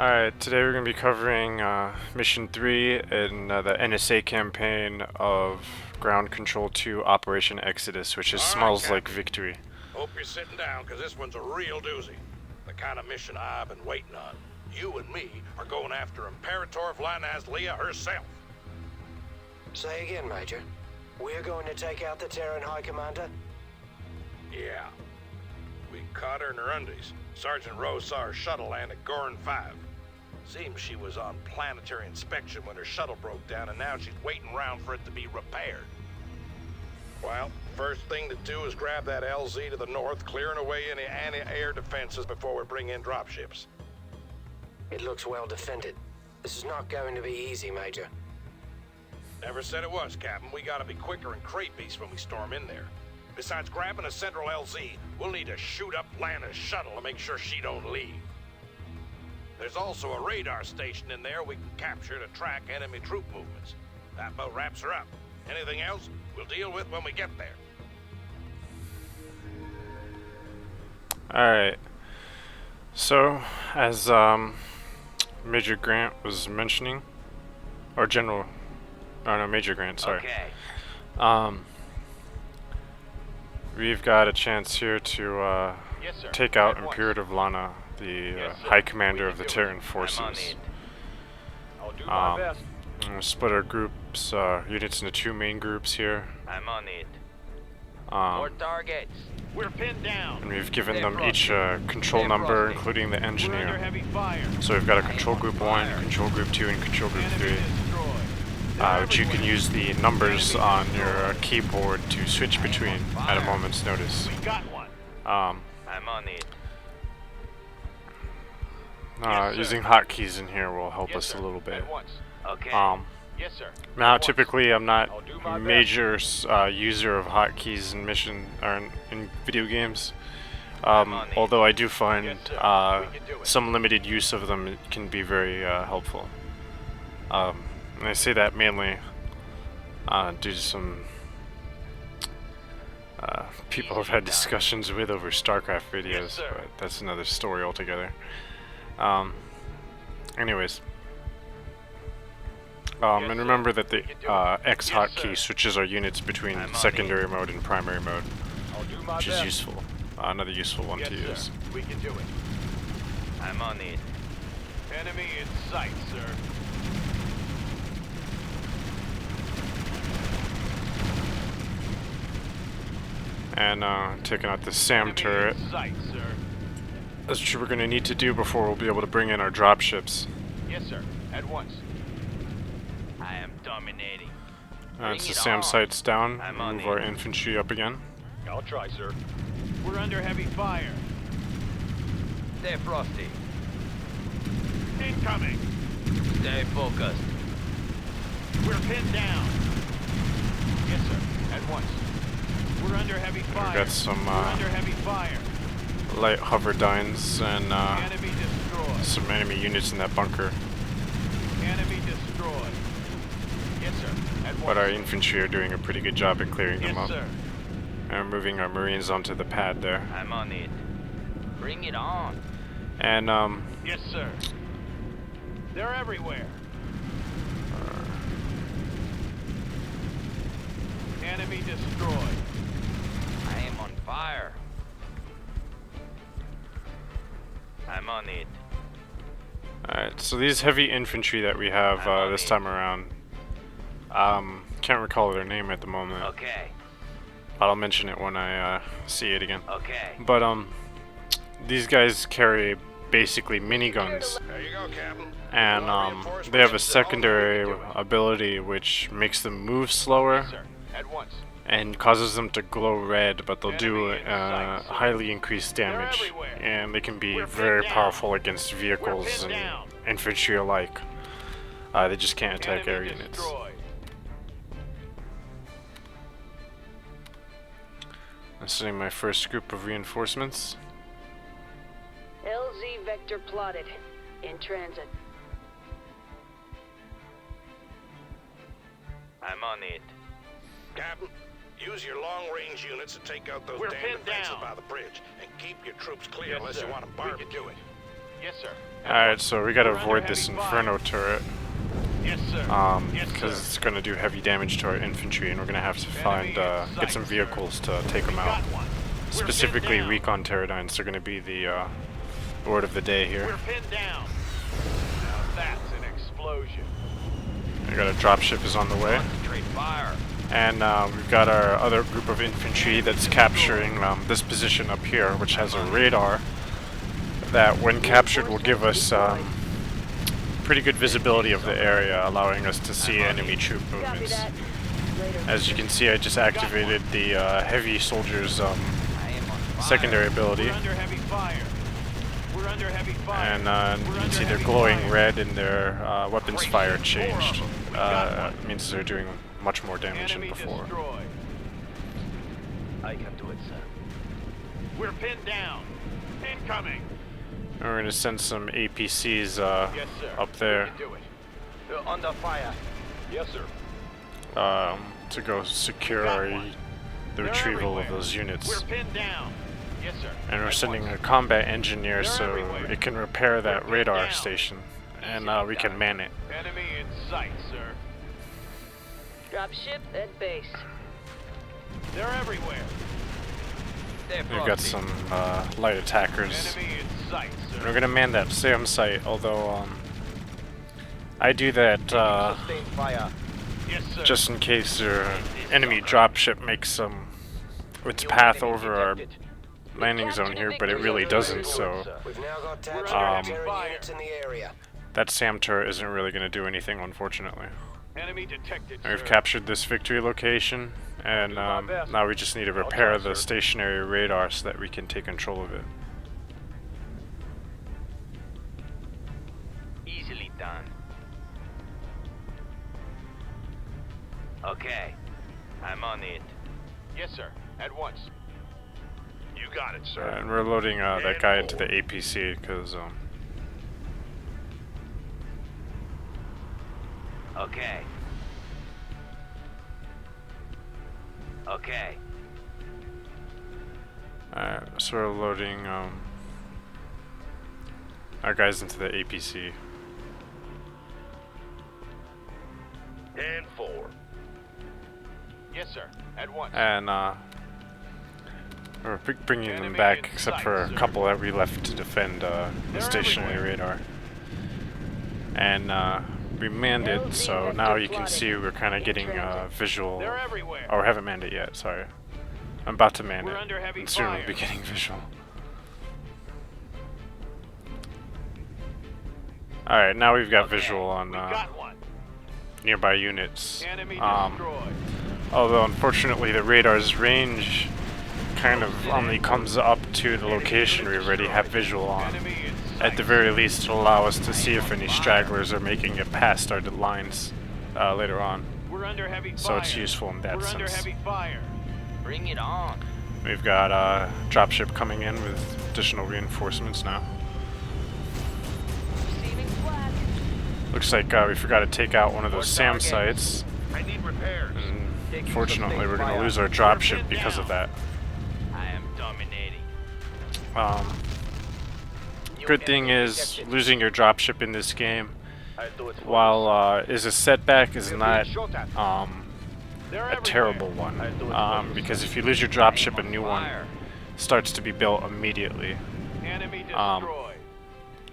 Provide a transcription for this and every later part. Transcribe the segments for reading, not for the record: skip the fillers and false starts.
Alright, today we're going to be covering Mission 3 in the NSA campaign of Ground Control 2 Operation Exodus, which is smells like victory. Hope you're sitting down, because this one's a real doozy. The kind of mission I've been waiting on. You and me are going after Imperator Vlanaz Leah herself. Say again, Major. We're going to take out the Terran High Commander? Yeah. We caught her in her undies. Sergeant Rose saw her shuttle land at Gorn 5. Seems she was on planetary inspection when her shuttle broke down, and now she's waiting around for it to be repaired. Well, first thing to do is grab that LZ to the north, clearing away any anti-air defenses before we bring in dropships. It looks well defended. This is not going to be easy, Major. Never said it was, Captain. We gotta be quicker and crate beasts when we storm in there. Besides grabbing a central LZ, we'll need to shoot up Lana's shuttle to make sure she don't leave. There's also a radar station in there we can capture to track enemy troop movements. That about wraps her up. Anything else, we'll deal with when we get there. Alright, so as Major Grant was mentioning, or General, oh no, Major Grant, sorry. Okay. We've got a chance here to Yes, sir. take out At once. Imperator Lana, the Yes, sir. High Commander We of the can do it. Terran forces. I'm on it. I'll do my best. We'll split our groups, units into two main groups here. I'm on it. More Um, targets. We're pinned down. and we've given Stay them each a frosty. control Stay number, frosty. including the We're under engineer. heavy fire. So we've got a I am control on group 1, fire. control group 2, and control group Enemy 3. destroyed. They're Which you can everywhere. use the numbers Enemy on your destroyed. keyboard to switch I am between on at a fire. moment's notice. We got one. I'm on it. Yes, sir. Using hotkeys in here will help Yes, us sir. a little bit. At once. Okay. Yes, sir. Now, At once. typically, I'm not I'll do my best. major user of hotkeys in mission or in video games. I'm on it. Although I do find Yes, sir. We can do it. some limited use of them can be very helpful. And I say that mainly due to some people I've had discussions with over StarCraft videos, sir. but that's another story altogether. Anyways. Yes, And sir. remember that the We can do it. X Yes, hotkey sir. switches our units between I'm on secondary mode and primary mode, I'll do my which is best. useful. Another useful one Yes, to sir. use. We can do it. I'm on it. Enemy in sight, sir. And taking out the SAM Enemy turret. in sight, sir. That's what we're going to need to do before we'll be able to bring in our dropships. Yes, sir. At once. I am dominating. Once the it SAM on. sight's down, I'm we'll on move it. our infantry up again. I'll try, sir. We're under heavy fire. Stay frosty. Incoming. Stay focused. We're pinned down. Yes, sir. At once. We're under heavy fire. We've got some We're under heavy fire. light hoverdynes and Enemy destroyed. some enemy units in that bunker. Enemy destroyed. Yes, sir. At once. But our infantry are doing a pretty good job at clearing them Yes, up. sir. And we're moving our marines onto the pad there. I'm on it. Bring it on. And Yes, sir. They're everywhere. Enemy destroyed. I am on fire. I'm on it. alright, so these heavy infantry that we have this time around, can't recall their name at the moment, Okay. but I'll mention it when I see it again. Okay. But these guys carry basically miniguns, There you go, Captain. and they have a secondary ability which makes them move slower Yes, sir. At once. and causes them to glow red, but they'll do Enemy in sight, sir. highly increased damage, everywhere. and they can be We're pinned very down. powerful against We're vehicles pinned and down. infantry alike. They just can't attack air Enemy units. destroyed. I'm sending my first group of reinforcements. LZ vector plotted. In transit. I'm on it. Captain, use your long-range units to take out those We're damn pinned defenses down. by the bridge, and keep your troops clear Yes, unless sir. you want to We can barbecue do it. Yes, sir. Alright, so we gotta We're under avoid this heavy Inferno turret, Yes, sir. Yes, because sir. it's gonna do heavy damage to our infantry, and we're gonna have to find, get some vehicles to take them We out. got one. We're Specifically, pinned down. recon pterodynes are gonna be the, word of the day here. We're pinned down. Now that's an explosion. We got a dropship is on the way. Concentrate fire. And we've got our other group of infantry that's capturing this position up here, which has a radar that, when captured, will give us pretty good visibility of the area, allowing us to see enemy troop Copy movements. that. Later. As you can see, I just activated the heavy soldiers' I am on fire. secondary ability, We're under heavy fire. We're under heavy fire. and you We're can under see they're heavy glowing fire. red and their weapons Great. fire 4 of changed. them. We got one. Means they're doing much more damage than Enemy before. destroyed. I can do it, sir. We're pinned down. Incoming. And we're gonna send some APCs Yes, sir. up there. We can do it. You're under fire. Yes, sir. To go secure Got one. the They're retrieval everywhere. of those units. We're pinned down. Yes, sir. And we're At sending once. a combat engineer They're so everywhere. it can repair that pinned radar down. station, and we can man it. Enemy in sight, sir. Drop ship at base. They're everywhere. They're We've got frosty. some light attackers. Enemy in sight, And sir. we're gonna man that SAM site, although I do that Sustained fire. Yes, sir. just in case their enemy dropship makes its path over our landing zone here, but it really doesn't, so We've now got We're tabs under on heavy Terran fire. units in the area. that SAM turret isn't really gonna do anything, unfortunately. Enemy detected, And we've sir. captured this victory location, and now we just need to repair the stationary radar so that we can take control of it. Easily done. Okay. I'm on it. Yes, sir. At once. You got it, sir. And we're loading that guy into the APC because Okay. Okay. so we're loading our guys into the APC. And 4. Yes, sir. At once. And we're bringing them Enemy back, in except sight, for a sir. couple that we left to defend the They're stationary everywhere. radar. And we manned it, so now you can see we're kind of getting visual. They're everywhere. Oh, we haven't manned it yet, sorry. I'm about to man We're it, under heavy and soon we'll fire. be getting visual. Alright, now we've got Okay, visual on We got one. nearby units. Enemy Um, destroyed. although unfortunately the radar's range kind of only comes up to the location we already have visual on. Enemy in sight. At the very least, it'll allow us to see if any stragglers are making it past our lines later on. We're under heavy fire. So it's useful in that We're under sense. heavy fire. Bring it on. We've got dropship coming in with additional reinforcements now. Receiving flag. Looks like we forgot to take out one of those SAM targets. sites, I need repairs. and Taking fortunately sustained we're going to fire. lose our dropship because of that. I am dominating. New Good thing enemy is, detected. losing your dropship in this game, I'll do it for while is a setback, is We're not being shot at. They're a everywhere. terrible one. I'll do it for you, Because sir. if you lose your dropship, a new one Fire. starts to be built immediately. Enemy um, destroyed.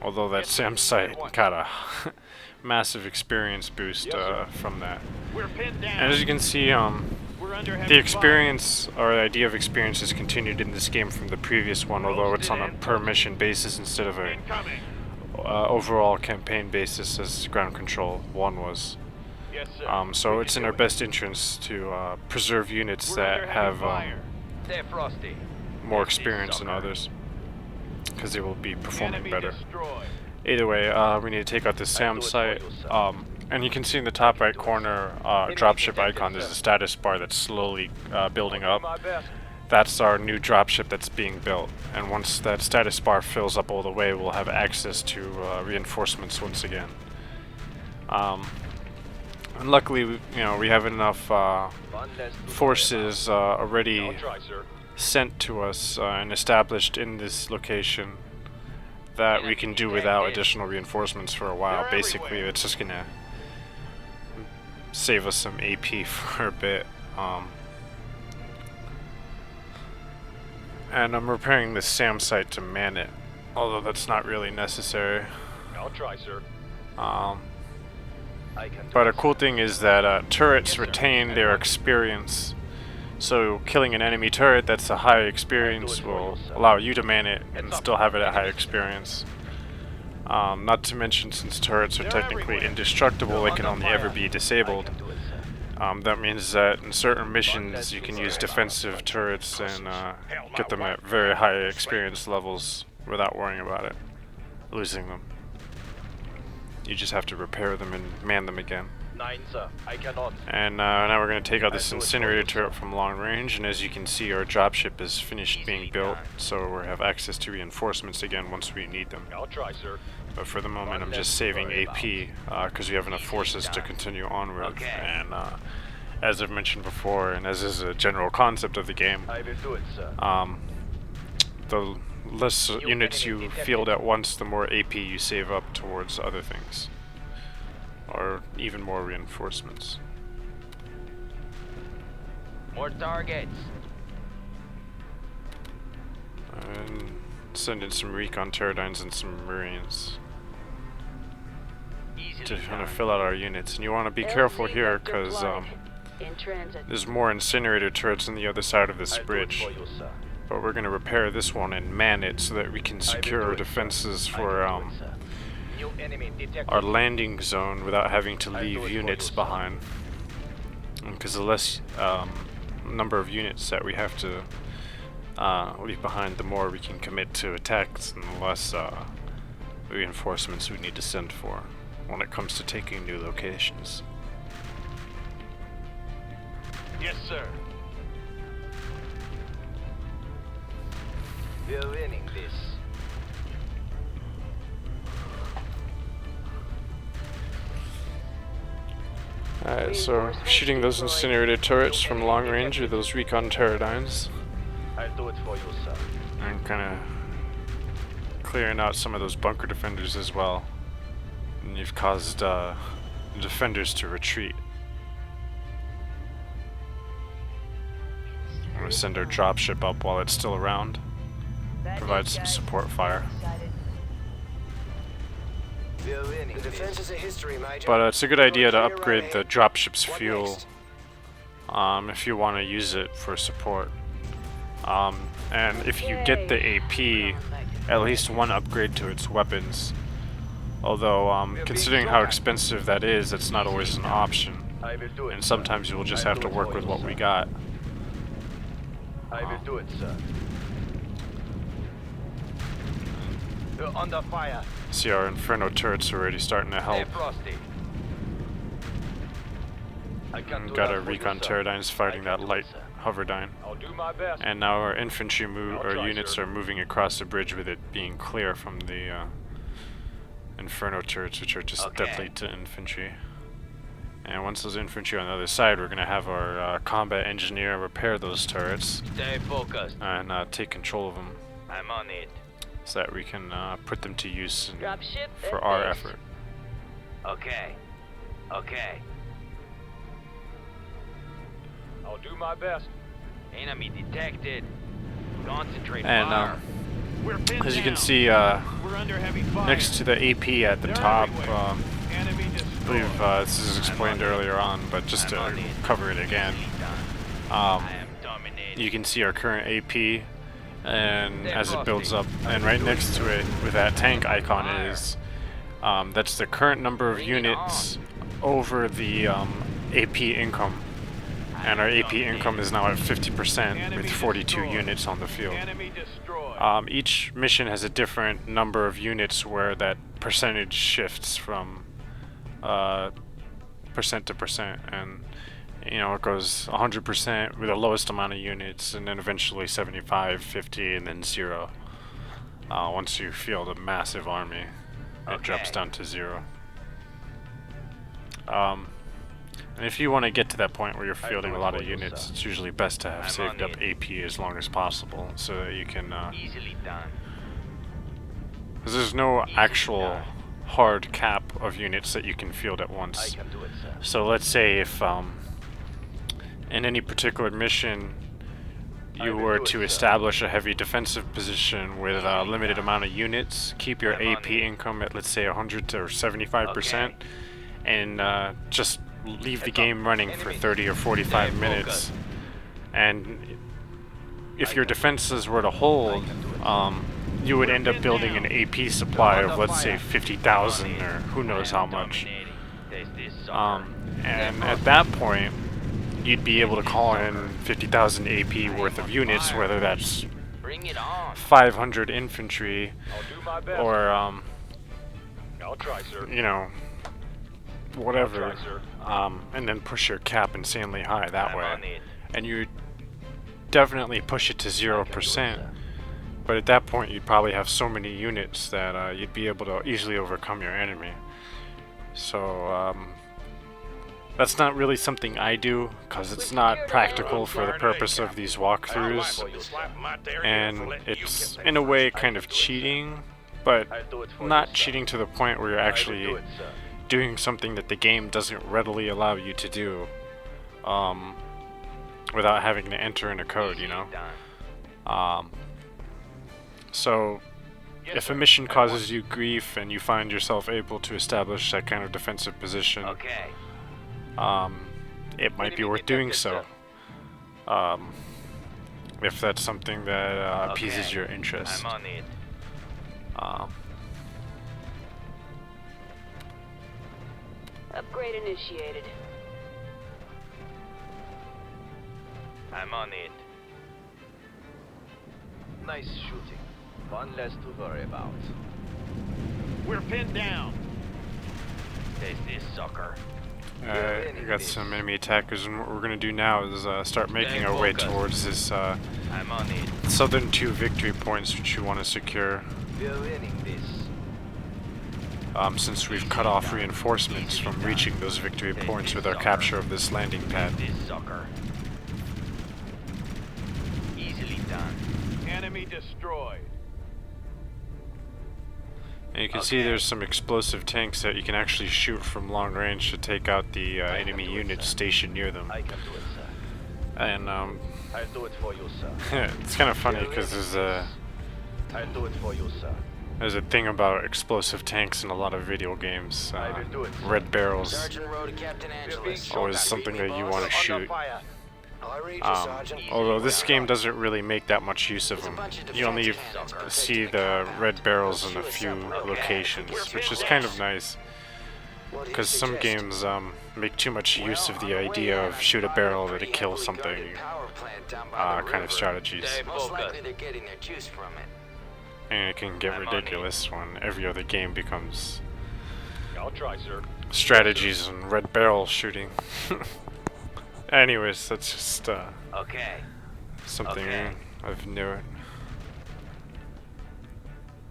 Although that Yes, SAM sir. site At once. got a massive experience boost Yes, sir. from that. We're pinned down. And as you can see, We're under heavy the fire. experience, or the idea of experience, is continued in this game from the previous one, although it's on a per mission basis instead of a Incoming. overall campaign basis as Ground Control 1 was. Yes, sir. So We it's can in our do it. best interest to preserve units We're under that heavy have fire. They're frosty. more This is experience than soccer. others, because they will be performing Enemy better. destroyed. Either way, we need to take out this SAM do it for site. you, sir. And you can see in the top right corner, dropship icon, there's a status bar that's slowly building up. My best. That's our new dropship that's being built. And once that status bar fills up all the way, we'll have access to reinforcements once again. And luckily, we have enough One less to forces already I'll try, sir. sent to us and established in this location that we can do without additional reinforcements for a while. Basically, it's just gonna save us some AP for a bit. And I'm repairing the SAM site to man it, although that's not really necessary. I'll try, sir. But a cool thing is that turrets retain their experience. So killing an enemy turret that's a high experience will allow you to man it and still have it at high experience. Not to mention, since turrets are technically indestructible, they can only ever be disabled. That means that in certain missions you can use defensive turrets and get them at very high experience levels without worrying about it, losing them. You just have to repair them and man them again. 9, sir. I cannot. And now we're going to take out this incinerator turret from long range, and as you can see, our dropship is finished being built, so we have access to reinforcements again once we need them. I'll try, sir. But for the moment, I'm just saving AP because we have enough forces to continue onward. And as I've mentioned before, and as is a general concept of the game, I will do it, sir. the less units you field at once, the more AP you save up towards other things, or even more reinforcements. More targets. And send in some recon pterodynes and some marines to kind of fill out our units. And you want to be careful here because In transit. there's more incinerator turrets on the other side of this bridge. For you, sir. But we're going to repair this one and man it so that we can secure our defenses for New enemy detected. our landing zone without having to leave units behind. Because the less number of units that we have to leave behind, the more we can commit to attacks and the less reinforcements we need to send for when it comes to taking new locations. Yes, sir. We're winning this. Alright, so shooting those incinerator turrets from long range with those recon pterodynes, I'll do it for you, sir. and kind of clearing out some of those bunker defenders as well. And you've caused the defenders to retreat. I'm going to send our dropship up while it's still around. Provide some support fire. We're winning The this. defense is a history, Major. But it's a good idea to Clear upgrade road the ahead. dropship's What fuel next? if you want to use it for support. And if you get the AP, at least one upgrade to its weapons. Although, considering how expensive that is, it's not always an option. I will do it. And sir. sometimes you will just I'll have do to it work for with you, what sir. we got. I will do it, sir. We're under fire. See, our Inferno turrets are already starting to Stay help. frosty. I can do Got that our for you, recon sir. pterodynes fighting I that can do it, light sir. hoverdyne. I'll do my best. And now our infantry I'll or try, units sir. are moving across the bridge with it being clear from the Inferno turrets, which are just Okay. deadly to infantry. And once those infantry on the other side, we're going to have our combat engineer repair those turrets Stay focused. and take control of them I'm on it. so that we can put them to use Dropship for at our base. effort. Okay. Okay. I'll do my best. Enemy detected. Concentrate And fire. We're pinned as you can down. see, We're under heavy fire. next to the AP at the They're top, everywhere. Enemy I destroyed. believe this is explained earlier on, but just to cover it again, I am dominating. you can see our current AP, and as it builds up, and right next to it, with that tank icon is, that's the current number of units over the AP income, and our AP income is now at 50% with 42 units on the field. Enemy destroyed. Each mission has a different number of units where that percentage shifts from percent to percent, and you know, it goes 100% with the lowest amount of units, and then eventually 75, 50, and then 0. Once you field a massive army, it drops down to 0. And if you want to get to that point where you're fielding a lot of units, it's usually best to have saved up AP as long as possible, so that you can Easily done. 'Cause there's no actual hard cap of units that you can field at I once. can do it, sir. So let's say if in any particular mission you will were do it, to sir. establish a heavy defensive position with a limited amount of units, keep your I'm on AP income at, let's say, 100 to 75%, and just leave the Heads game up. running for Enemies. 30 or 45 Stay minutes. focused. And if your defenses were to hold, you would end up building an AP supply of, let's say, 50,000 or who knows how much. And at that point, you'd be able to call in 50,000 AP worth of units, whether that's Bring it on. 500 infantry I'll do my best. or, I'll try, sir. you know, whatever, I'll try, sir. and then push your cap insanely high that I'm way. on it. And you definitely push it to 0%. But at that point, you'd probably have so many units that you'd be able to easily overcome your enemy. So, that's not really something I do, because it's not practical for the purpose of these walkthroughs. And it's, in a way, kind of cheating, but I'll do it for not you, sir. cheating to the point where you're I will actually do it, sir. doing something that the game doesn't readily allow you to do, without having to enter in a code, you know? So, Yes, if sir. a mission At causes once. you grief and you find yourself able to establish that kind of defensive position, Okay. it might be Enemy worth doing detected, so. If that's something that appeases Okay. your interest. I'm on it. Upgrade initiated. I'm on it. Nice shooting. One less to worry about. We're pinned down. There's this sucker. We got some enemy attackers, and what we're gonna do now is start making our way focused. towards this I'm on it. southern 2 victory points which you want to secure. We're winning this. Since we've cut off reinforcements from reaching those victory points with our capture of this landing pad. This sucker. Easily done. Enemy destroyed. And you can see there's some explosive tanks that you can actually shoot from long range to take out the enemy units stationed near them. I can do it, sir. And I'll do it for you, sir. it's kind of funny because I'll do it for you, sir. there's a thing about explosive tanks in a lot of video games. I will do it. Red barrels, Sergeant Rowe to Captain Angeles. always something that you want to shoot. Under fire. I read you, Sergeant. Although this game doesn't really make that much use of them. You only see the red barrels in a few locations, which is kind of nice. What do you Because some suggest? games make too much use of the idea of shoot a barrel to kill something kind of strategies. Stay Most likely focused. they're getting their juice from it. And it can get I'm on it. ridiculous when every other game becomes I'll try, sir. strategies and red barrel shooting. Anyways, that's just Okay. something Okay. I've known.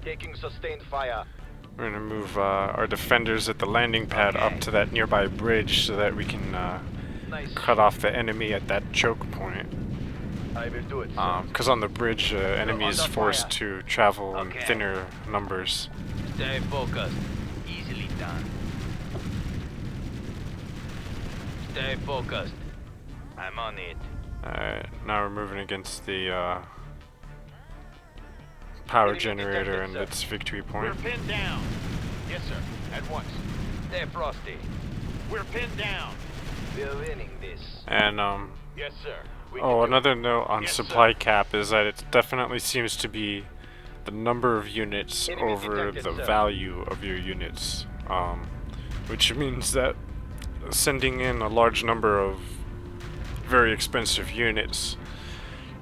Taking sustained fire. We're gonna move our defenders at the landing pad up to that nearby bridge so that we can Nice. cut off the enemy at that choke point. I will do it, sir. Because on the bridge, enemy is under forced fire. to travel in Okay. thinner numbers. Stay focused. Easily done. Stay focused. I'm on it. Alright, now we're moving against the power Enemy generator detected, and sir. its victory We're point. pinned down. Yes, sir. At once. Stay frosty. We're pinned down. We're winning this. And Yes, sir. We oh, can do another it. note on Yes, supply sir. cap is that it definitely seems to be the number of units Enemy over detected, the sir. value of your units, which means that sending in a large number of very expensive units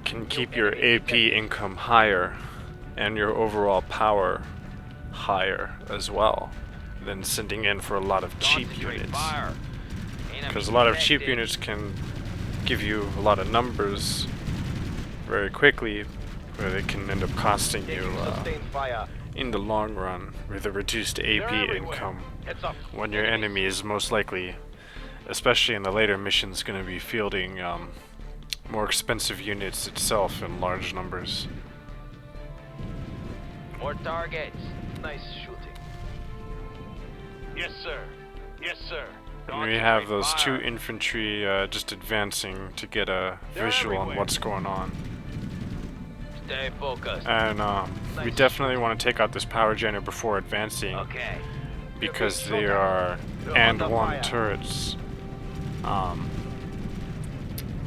can keep your AP income higher and your overall power higher as well than sending in for a lot of cheap Concentrate units. fire. Because a lot of cheap detected. units can give you a lot of numbers very quickly, where they can end up costing you Taking sustained fire. in the long run with a reduced AP They're everywhere. income Heads up. when your enemy is most likely, especially in the later missions, going to be fielding more expensive units itself in large numbers. More targets. Nice shooting. Yes, sir. Yes, sir. And we have those two infantry just advancing to get a They're visual on everywhere. what's going on. Stay focused. And we definitely want to take out this power generator before advancing, Okay. because they are and one turrets,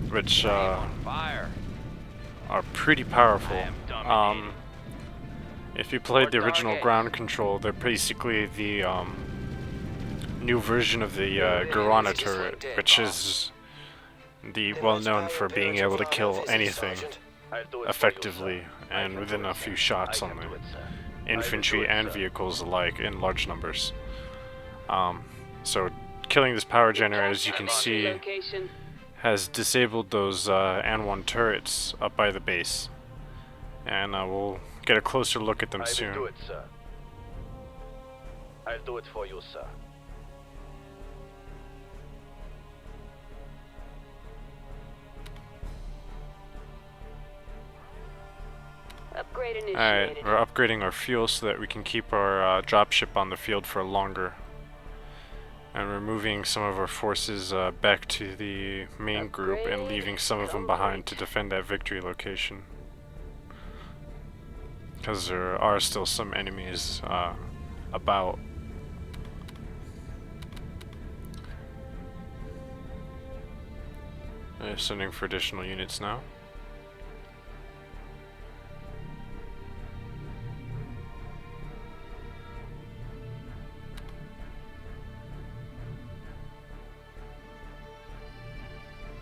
which I am on fire. are pretty powerful. I am dominating. If you played the More original targets. ground control, they're basically the new version of the Garana turret, which is the well known for being able to kill anything I'll do it for effectively you, sir. I and can within do a it, few sir. shots I on can do the it, sir. infantry I will do it, and sir. vehicles alike in large numbers. So killing this power generator, as you can see, Location. has disabled those AN-1 turrets up by the base. And we'll get a closer look at them I will soon. do it, sir. I'll do it for you, sir. Upgrade initiated. Alright, we're upgrading our fuel so that we can keep our dropship on the field for longer. And we're moving some of our forces back to the main group and leaving some of them behind to defend that victory location. Because there are still some enemies about. They're sending for additional units now.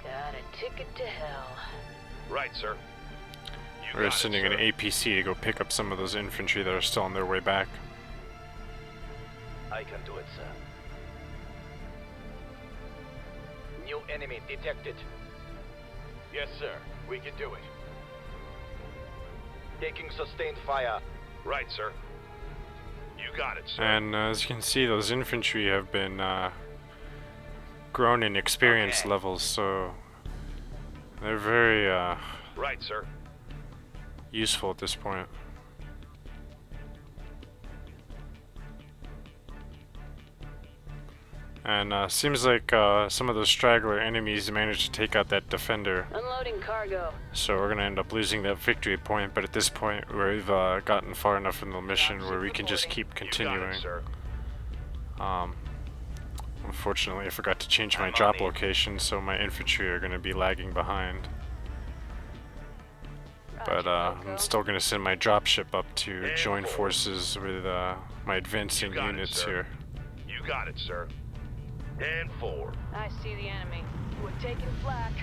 Got a ticket to hell. Right, sir. You We're got it, sending an sir. APC to go pick up some of those infantry that are still on their way back. I can do it, sir. New enemy detected. Yes, sir. We can do it. Taking sustained fire. Right, sir. You got it, sir. And as you can see, those infantry have been grown in experience Okay. levels, so they're very Right, sir. useful at this point. And seems like some of those straggler enemies managed to take out that defender, Unloading cargo. so we're gonna end up losing that victory point. But at this point, we've gotten far enough in the mission where we can just keep You got continuing. it, sir. Unfortunately, I forgot to change my I'm on drop it. location, so my infantry are gonna be lagging behind. But Roger, I'm Loco. still gonna send my dropship up to And join forward. forces with my advancing You got it, units sir. here. You got it, sir. And forward. I see the enemy. We're taking flak.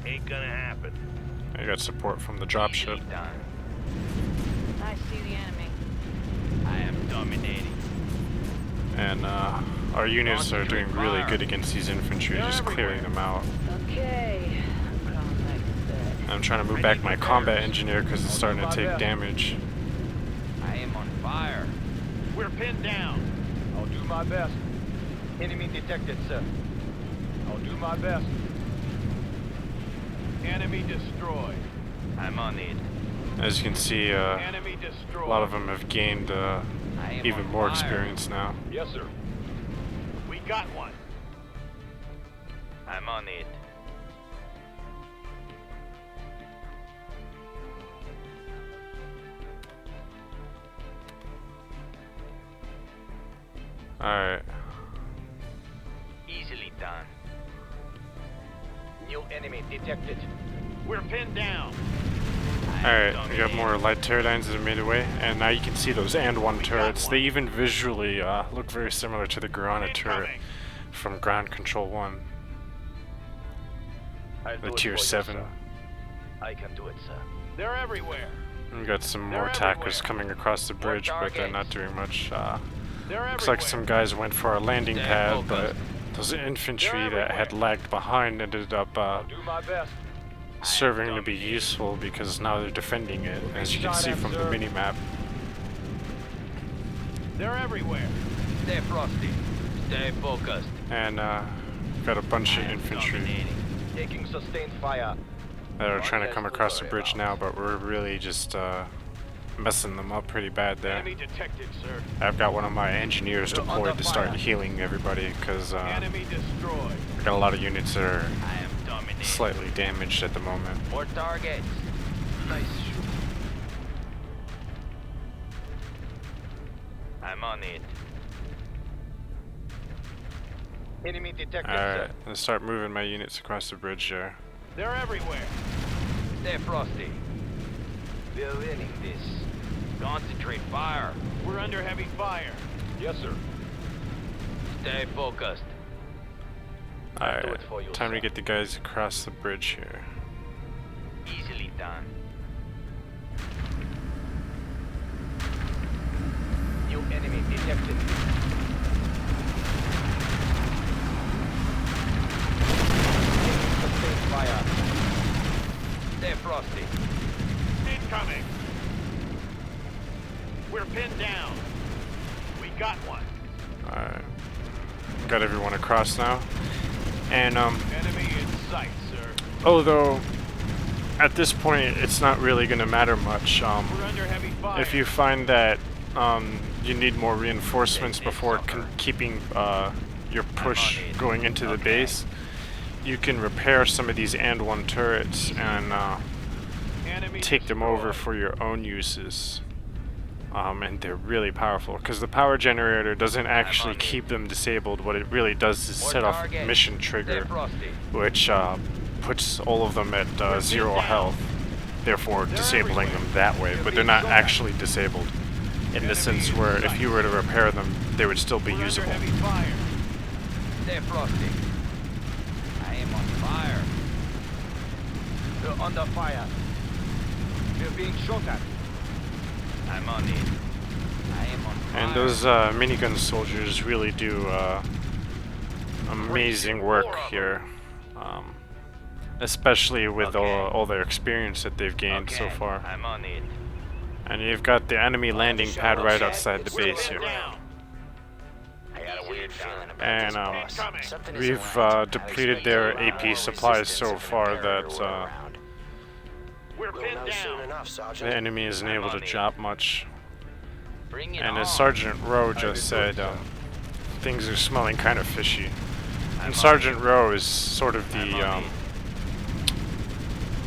Ain't gonna happen. I got support from the dropship. Easily done. I see the enemy. I am dominating. And our units are doing really Fire. good against these infantry, They're just clearing them out. Okay. I'm crawling back to bed. I'm trying to move back my combat engineer because it's starting to take damage. I am on fire. We're pinned down. I'll do my best. Enemy detected, sir. I'll do my best. Enemy destroyed. I'm on it. As you can see, Enemy destroyed. a lot of them have gained I am even on more fire. experience now. Yes, sir. We got one. I'm on it. Alright. Easily done. New enemy detected. We're pinned down. Alright, we got more light pterodynes that have made away, and now you can see those and-1 turrets. They even visually look very similar to the Garana turret Incoming. from Ground Control 1, I'll do the it Tier for you, 7. sir. I can do it, sir. They're everywhere. We got some more They're attackers everywhere. coming across the bridge, but they're targets. not doing much. They're Looks like everywhere. some guys went for our landing Stay pad, but focused. those infantry They're that had everywhere. lagged behind ended up I'll do my best. serving to be useful because now they're defending it, as you can see from the mini-map. They're everywhere. Stay frosty. Stay focused. And got a bunch of I am infantry dominating. Taking sustained fire. that are trying to come across the bridge now, but we're really just messing them up pretty bad there. Enemy detected, sir. I've got one of my engineers You're deployed under to start fire. healing everybody because Enemy destroyed. I got a lot of units that are I am dominating. slightly damaged at the moment. More targets. Nice shoot. I'm on it. Enemy detected, Alright, sir. let's start moving my units across the bridge there. They're everywhere. Stay frosty. We're winning this. Concentrate fire. We're under heavy fire. Yes, sir. Stay focused. do Alright, it for you, time to sir. get the guys across the bridge here. Easily done. New enemy detected. Sustain fire. Stay frosty. Incoming. We're pinned down. We got one. Alright. Got everyone across now. And Enemy in sight, sir. although at this point it's not really gonna matter much. We're under heavy fire. If you find that you need more reinforcements before keeping your push going into the base, you can repair some of these and one turrets and Enemy take them over destroyed. for your own uses. And they're really powerful because the power generator doesn't actually keep them disabled. What it really does is More set off targets. mission Stay trigger, frosty. which puts all of them at zero down. health, therefore They're disabling everywhere. them that way. They're But they're being not shot at. actually disabled in the Enemy sense in where if sight. you were to repair them, they would still be We're usable. under heavy fire. Stay frosty. I am on fire. We're under fire. We're being shot at. I'm on it. I am on fire. And those minigun soldiers really do amazing work here, especially with all their experience that they've gained so Okay, far. I'm on it. And you've got the enemy landing pad right outside the We're base pinned here. down. I got a weird feeling about And this, boss. Incoming. Something isn't we've right. I depleted expect their a lot AP more supplies resistance so if an far Imperator that were around. We're We'll pinned know soon down. enough, Sergeant. the enemy isn't I'm able to on it. drop much. Bring it And on. as Sergeant Rowe I just will do said, it, sir. things are smelling kind of fishy. I'm And on Sergeant Rowe is sort of I'm the, on it.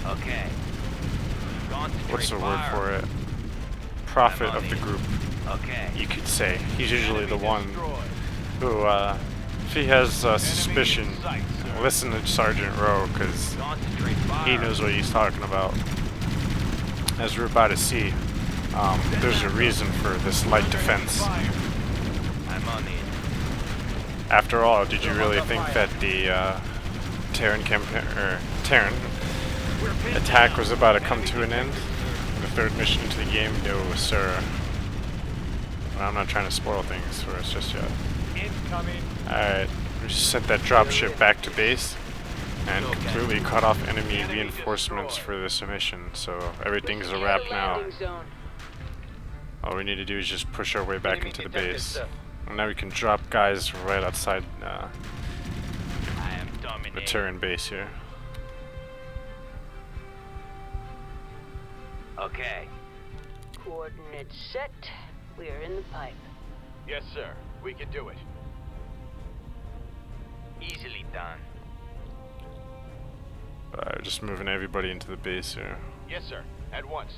Okay. Concentrate what's the word fire. for it? Prophet I'm on of the it. group, Okay. you could say. He's usually Enemy the one destroyed. who, if he has Enemy suspicion, in sight, sir. listen to Sergeant Rowe, because Concentrate fire. he knows what he's talking about. As we're about to see, there's a reason for this light Under heavy defense. fire. I'm on it. After all, did you really think that the Terran We're pinned attack down. was about to come Enemy to an end? detected, The third mission into the game? No, sir. Well, I'm not trying to spoil things for us just yet. sir. Incoming. Alright, we just sent that dropship back to base and completely cut off enemy Enemy reinforcements destroyed. for this mission, so everything's a Secure wrap the now. landing zone. All we need to do is just push our way back Enemy into the detected, base. sir. And now we can drop guys right outside I am the dominating. Terran base here. Okay. Coordinates set. We are in the pipe. Yes, sir. We can do it. Easily done. Just moving everybody into the base here. Yes, sir. At once.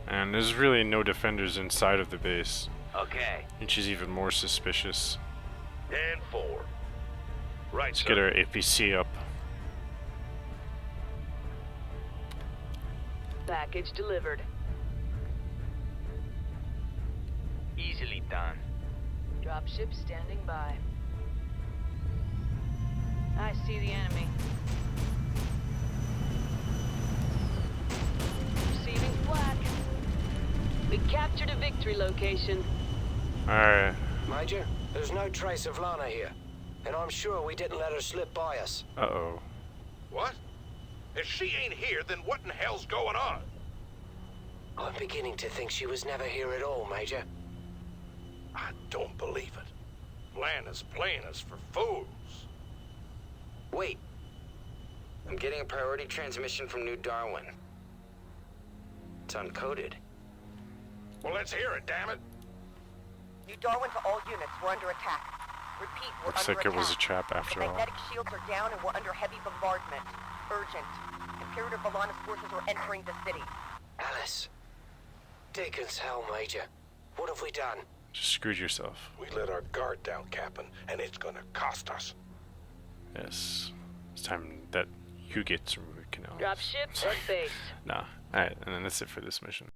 And there's really no defenders inside of the base, Okay. which is even more suspicious. And 4. Right, Let's sir. get our APC up. Package delivered. Easily done. Dropship standing by. I see the enemy. Receiving flak. We captured a victory location. Alright, Major, there's no trace of Lana here. And I'm sure we didn't let her slip by us. uh-oh. What? If she ain't here, then what in hell's going on? I'm beginning to think she was never here at all, Major. I don't believe it. Bland is playing us for fools. Wait. I'm getting a priority transmission from New Darwin. It's uncoded. Well, let's hear it, damn it. New Darwin to all units. We're under attack. Repeat, we're Looks under like it was a attack. trap after The all. magnetic shields are down and we're under heavy bombardment. Urgent. Imperator Valana's forces are entering the city. Alice. Dickens hell, Major. What have we done? Just screwed yourself. We let our guard down, Captain, and it's gonna cost us. Yes. It's time that you get some root canal. Drop ship at base. Nah. Alright, and then that's it for this mission.